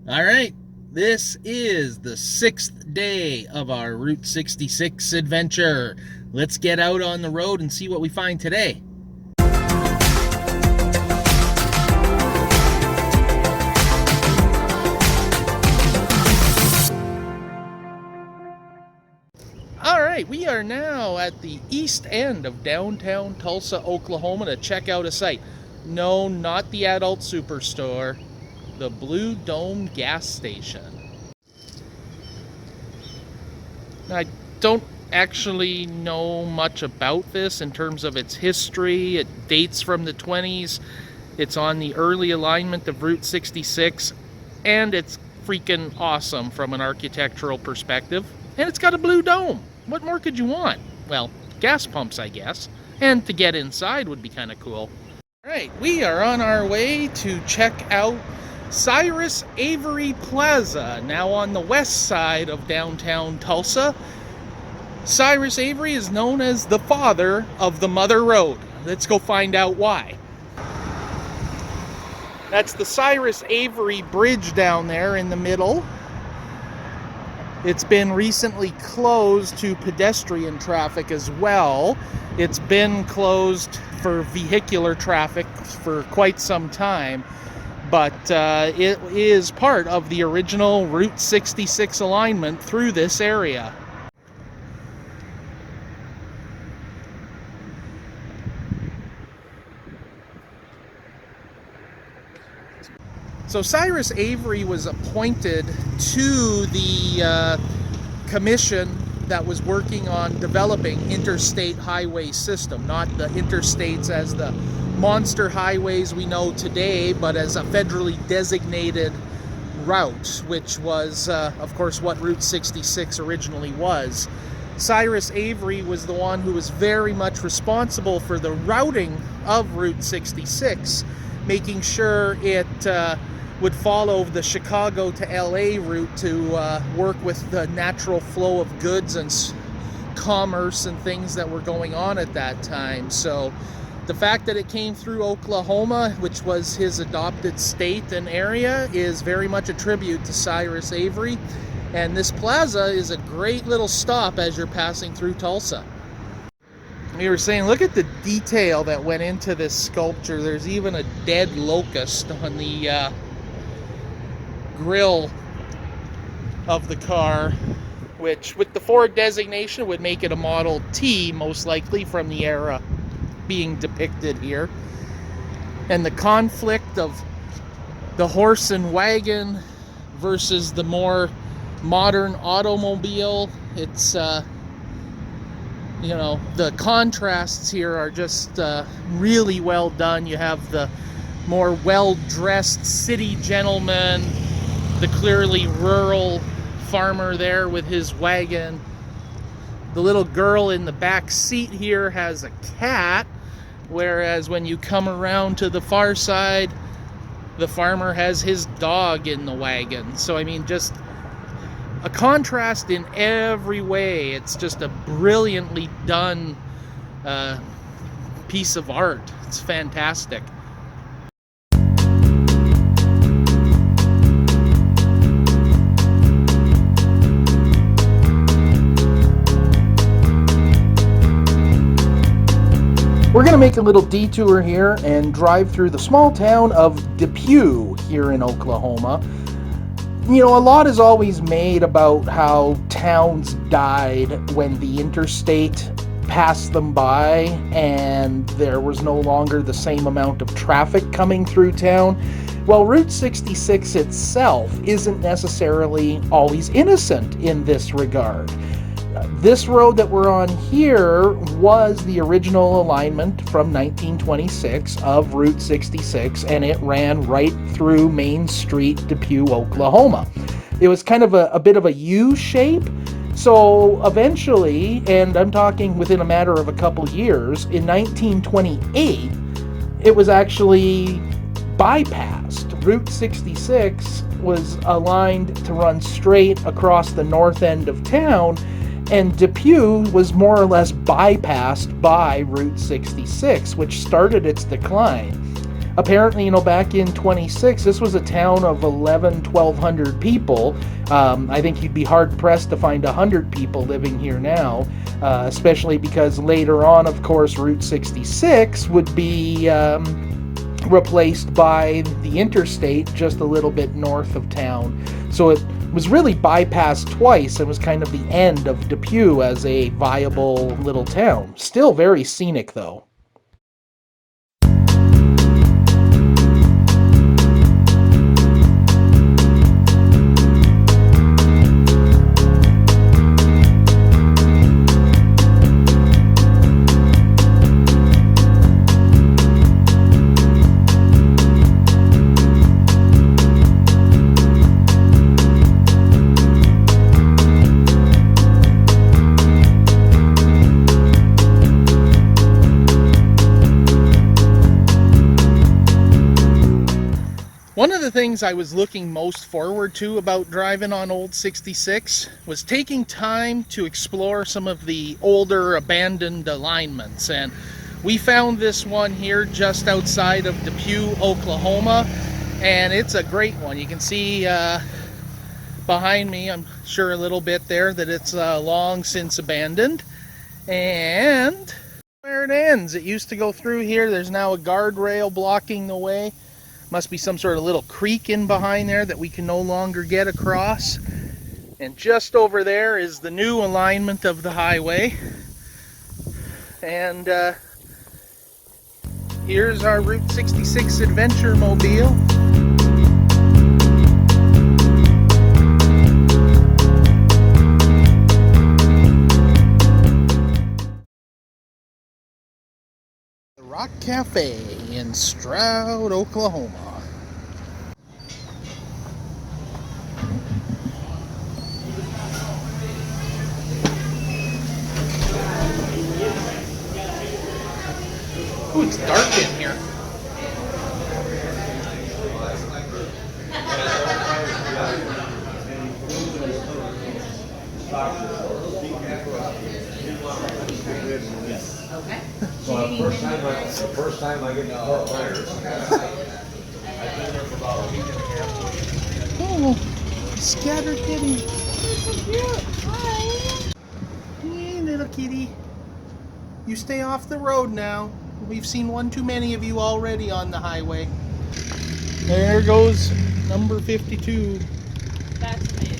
All right, this is the 6th day of our Route 66 adventure. Let's get out on the road and see what we find today. All right, we are now at the east end of downtown Tulsa, Oklahoma to check out a site. No, not the adult superstore. The Blue Dome gas station. I don't actually know much about this in terms of its history. It dates from the 20s. It's on the early alignment of Route 66, and it's freaking awesome from an architectural perspective. And it's got a blue dome. What more could you want? Well, gas pumps, I guess. And to get inside would be kind of cool. All right, we are on our way to check out Cyrus Avery Plaza, now on the west side of downtown Tulsa. Cyrus Avery is known as the father of the Mother Road. Let's go find out why. That's the Cyrus Avery Bridge down there in the middle. It's been recently closed to pedestrian traffic as well. It's been closed for vehicular traffic for quite some time. But it is part of the original Route 66 alignment through this area. So Cyrus Avery was appointed to the commission that was working on developing interstate highway system, not the interstates as the monster highways we know today, but as a federally designated route, which was, of course, what Route 66 originally was. Cyrus Avery was the one who was very much responsible for the routing of Route 66, making sure it would follow the Chicago to LA route to work with the natural flow of goods and commerce and things that were going on at that time. So the fact that it came through Oklahoma, which was his adopted state and area, is very much a tribute to Cyrus Avery. And this plaza is a great little stop as you're passing through Tulsa. We were saying, look at the detail that went into this sculpture. There's even a dead locust on the grill of the car, which with the Ford designation would make it a Model T, most likely, from the era being depicted here. And the conflict of the horse and wagon versus the more modern automobile, it's the contrasts here are just really well done. You have the more well-dressed city gentleman, the clearly rural farmer there with his wagon. The little girl in the back seat here has a cat, whereas when you come around to the far side, the farmer has his dog in the wagon. So, I mean, just a contrast in every way. It's just a brilliantly done piece of art. It's fantastic. We're going to make a little detour here and drive through the small town of Depew here in Oklahoma. You know, a lot is always made about how towns died when the interstate passed them by and there was no longer the same amount of traffic coming through town. Well, Route 66 itself isn't necessarily always innocent in this regard. This road that we're on here was the original alignment from 1926 of Route 66, and it ran right through Main Street, Depew, Oklahoma. It was kind of a bit of a U shape, so eventually, and I'm talking within a matter of a couple years, in 1928, it was actually bypassed. Route 66 was aligned to run straight across the north end of town, and Depew was more or less bypassed by Route 66, which started its decline. apparently, back in 26, this was a town of 1,200 people. I think you'd be hard-pressed to find 100 people living here now, especially because later on, of course, Route 66 would be replaced by the interstate just a little bit north of town. So it was really bypassed twice and was kind of the end of Depew as a viable little town. Still very scenic, though. One of the things I was looking most forward to about driving on Old 66 was taking time to explore some of the older abandoned alignments. And we found this one here just outside of Depew, Oklahoma, and it's a great one. You can see behind me, I'm sure a little bit there, that it's long since abandoned. And where it ends, it used to go through here. There's now a guardrail blocking the way. Must be some sort of little creek in behind there that we can no longer get across. And just over there is the new alignment of the highway. And here's our Route 66 adventure mobile. The Rock Cafe in Stroud, Oklahoma. Ooh, it's dark in here. Okay. So the first time I get to Fort Myers. I've been there for about a week and a half. Oh, scattered kitty. So cute. Hi. Hey, little kitty. You stay off the road now. We've seen one too many of you already on the highway. There goes number 52. That's amazing.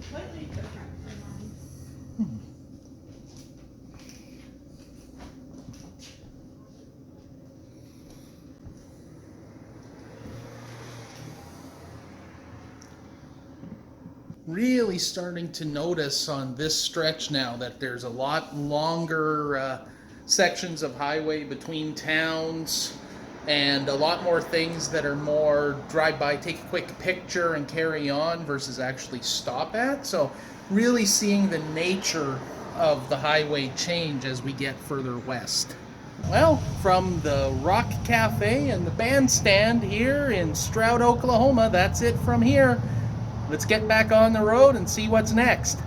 Slightly different from mine. Really starting to notice on this stretch now that there's a lot longer sections of highway between towns and a lot more things that are more drive-by, take a quick picture and carry on versus actually stop at. So really seeing the nature of the highway change as we get further west. Well, from the Rock Cafe and the bandstand here in Stroud, Oklahoma, that's it from here. Let's get back on the road and see what's next.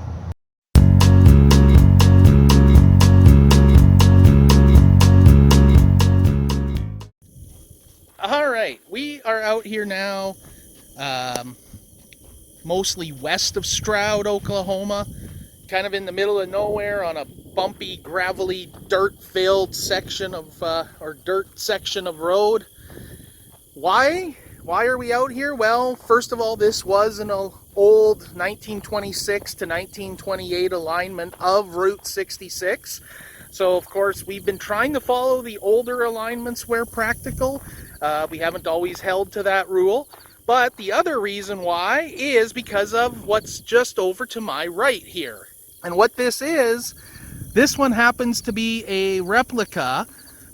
All right, we are out here now, mostly west of Stroud, Oklahoma, kind of in the middle of nowhere on a bumpy, gravelly, dirt-filled section of, dirt section of road. Why? Why are we out here? Well, first of all, this was an old 1926 to 1928 alignment of Route 66. So, of course, we've been trying to follow the older alignments where practical. We haven't always held to that rule. But the other reason why is because of what's just over to my right here. And what this one happens to be a replica.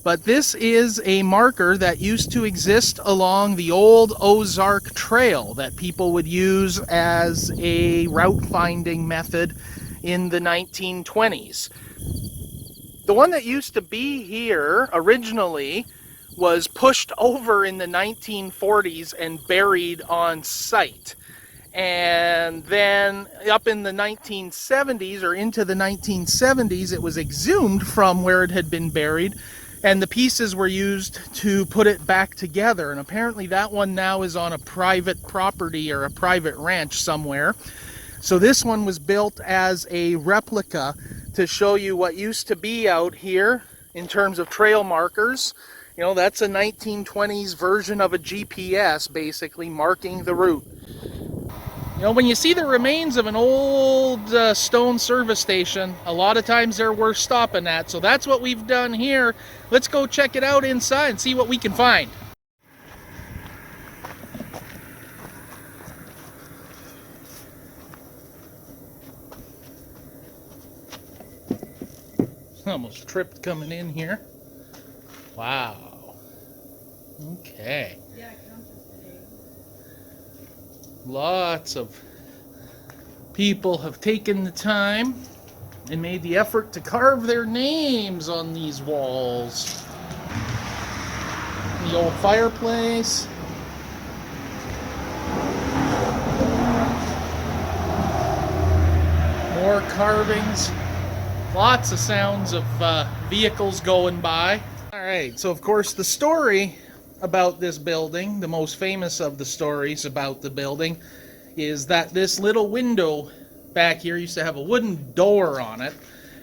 But this is a marker that used to exist along the old Ozark Trail that people would use as a route finding method in the 1920s. The one that used to be here originally was pushed over in the 1940s and buried on site. And then up in the 1970s, or into the 1970s, it was exhumed from where it had been buried, and the pieces were used to put it back together. And apparently that one now is on a private property or a private ranch somewhere. So this one was built as a replica to show you what used to be out here in terms of trail markers. You know, that's a 1920s version of a GPS, basically marking the route. You know, when you see the remains of an old stone service station, a lot of times they're worth stopping at. So that's what we've done here. Let's go check it out inside and see what we can find. Almost tripped coming in here. Wow. Okay. Yeah, counterfeit. Lots of people have taken the time and made the effort to carve their names on these walls. The old fireplace. More carvings. Lots of sounds of vehicles going by. Alright, so of course the story about this building, the most famous of the stories about the building, is that this little window back here used to have a wooden door on it,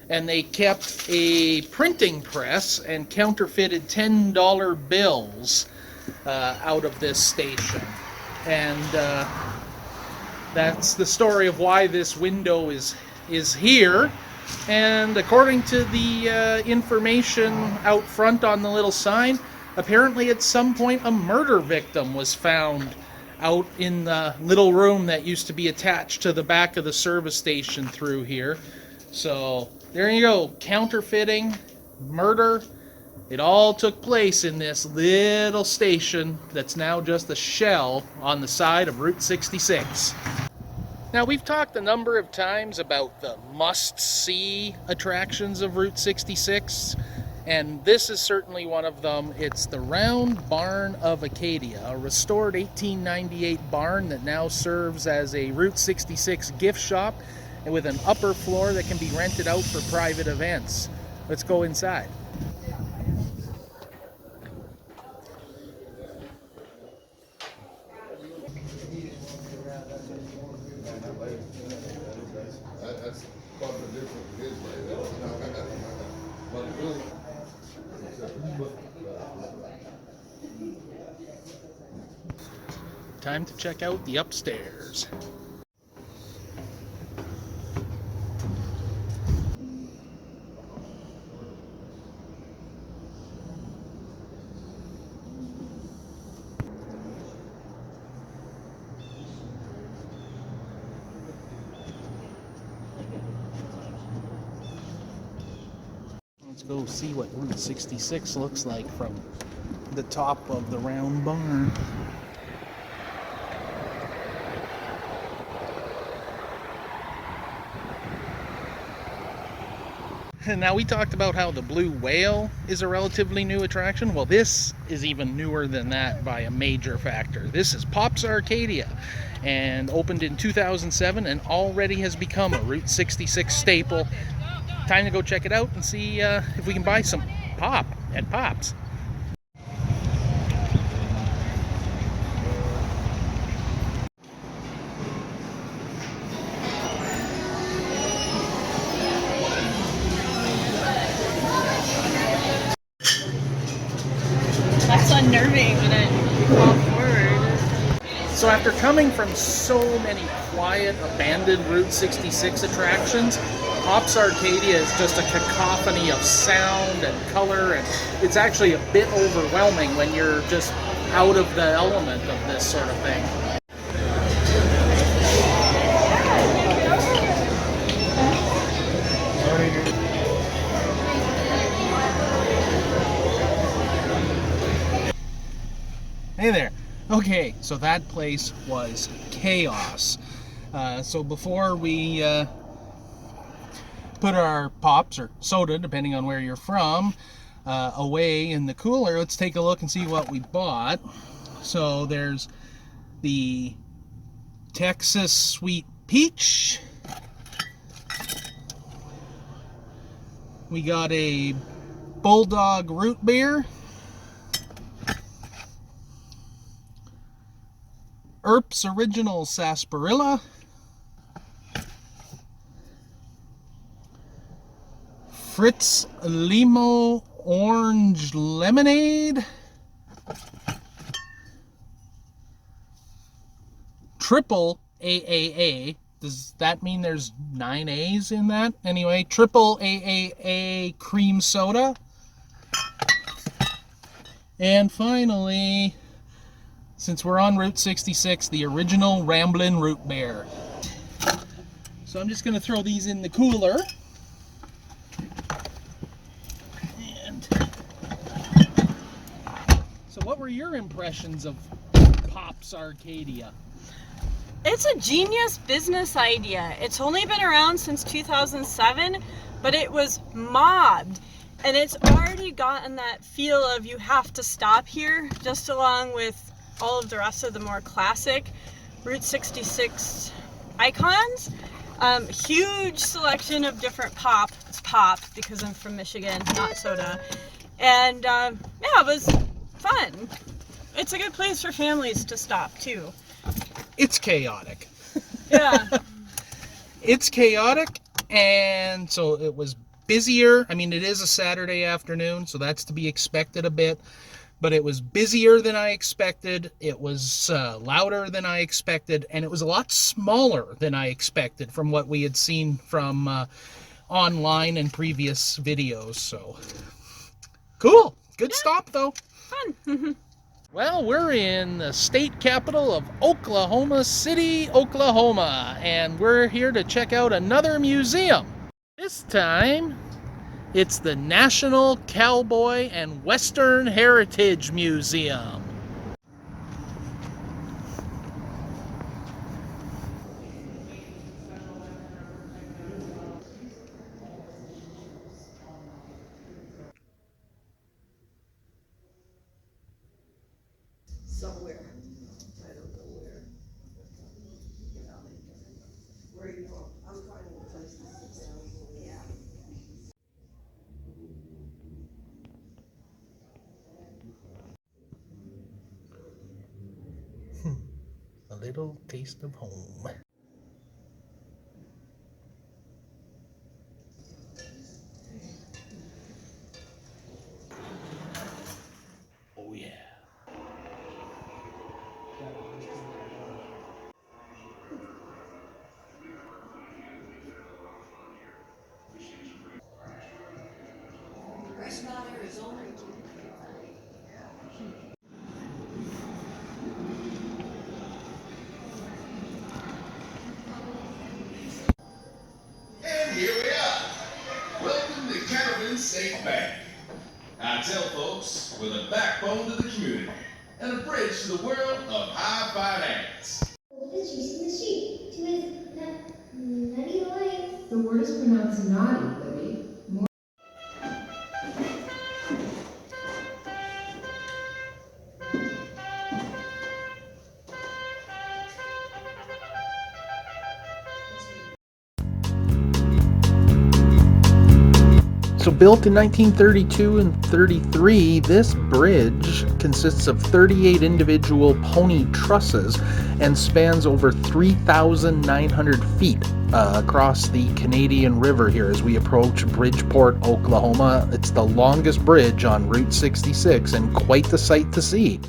and they kept a printing press and counterfeited $10 bills out of this station. And that's the story of why this window is here. And according to the information out front on the little sign, apparently at some point a murder victim was found out in the little room that used to be attached to the back of the service station through here. So there you go, counterfeiting, murder, it all took place in this little station that's now just a shell on the side of Route 66. Now, we've talked a number of times about the must-see attractions of Route 66, and this is certainly one of them. It's the Round Barn of Arcadia, a restored 1898 barn that now serves as a Route 66 gift shop, and with an upper floor that can be rented out for private events. Let's go inside. That's quite a different his way. But really, Time to check out the upstairs. Let's go see what Route 66 looks like from the top of the round barn. And now we talked about how the Blue Whale is a relatively new attraction. Well, this is even newer than that by a major factor. This is Pops Arcadia, and opened in 2007 and already has become a Route 66 staple. Time to go check it out and see if we can buy some pop at Pops. That's unnerving when I fall forward. So after coming from so many quiet, abandoned Route 66 attractions, Pops Arcadia is just a cacophony of sound and color, and it's actually a bit overwhelming when you're just out of the element of this sort of thing. Hey there. Okay, so that place was chaos. So before we put our pops or soda, depending on where you're from, away in the cooler, let's take a look and see what we bought. So there's the Texas Sweet Peach. We got a Bulldog Root Beer. Earp's Original Sarsaparilla. Fritz Limo Orange Lemonade. Triple AAA. Does that mean there's 9 A's in that? Anyway, triple AAA cream soda. And finally, since we're on Route 66, the original Ramblin' Root Beer. So I'm just going to throw these in the cooler. And so what were your impressions of Pops Arcadia? It's a genius business idea. It's only been around since 2007, but it was mobbed. And it's already gotten that feel of you have to stop here, just along with all of the rest of the more classic Route 66 icons. Huge selection of different pop. It's pop because I'm from Michigan, not soda. And yeah, it was fun. It's a good place for families to stop too. It's chaotic. Yeah. It's chaotic, and so it was busier. I mean, it is a Saturday afternoon, so that's to be expected a bit. But it was busier than I expected. It was louder than I expected, and it was a lot smaller than I expected from what we had seen from online and previous videos. So cool. Good stop, though. Fun. Well, we're in the state capital of Oklahoma City, Oklahoma, and we're here to check out another museum. This time, it's the National Cowboy and Western Heritage Museum. Somewhere. I don't know where. Where you know, I'm finding the places to sell. Yeah. A little taste of home. Oh yeah. And here we are. Welcome to Counterfeit State Bank. I tell folks, we're the backbone to the community and a bridge to the world of high finance. It's chasing the sheep to his nutty life. The word is pronounced naughty, Libby. More So built in 1932 and 33, this bridge consists of 38 individual pony trusses and spans over 3,900 feet across the Canadian River here as we approach Bridgeport, Oklahoma. It's the longest bridge on Route 66 and quite the sight to see.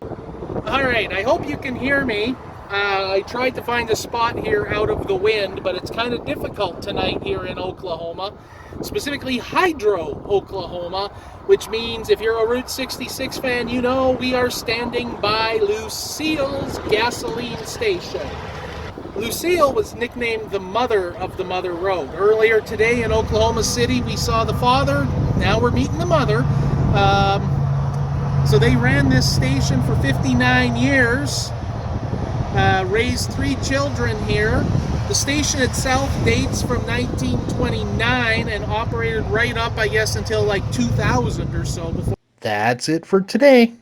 All right, I hope you can hear me. I tried to find a spot here out of the wind, but it's kind of difficult tonight here in Oklahoma. Specifically Hydro, Oklahoma, which means if you're a Route 66 fan, you know we are standing by Lucille's gasoline station. Lucille was nicknamed the mother of the Mother Road. Earlier today in Oklahoma City, we saw the father. Now we're meeting the mother. So they ran this station for 59 years, raised 3 children here. The station itself dates from 1929 and operated right up, I guess, until like 2000 or so. That's it for today.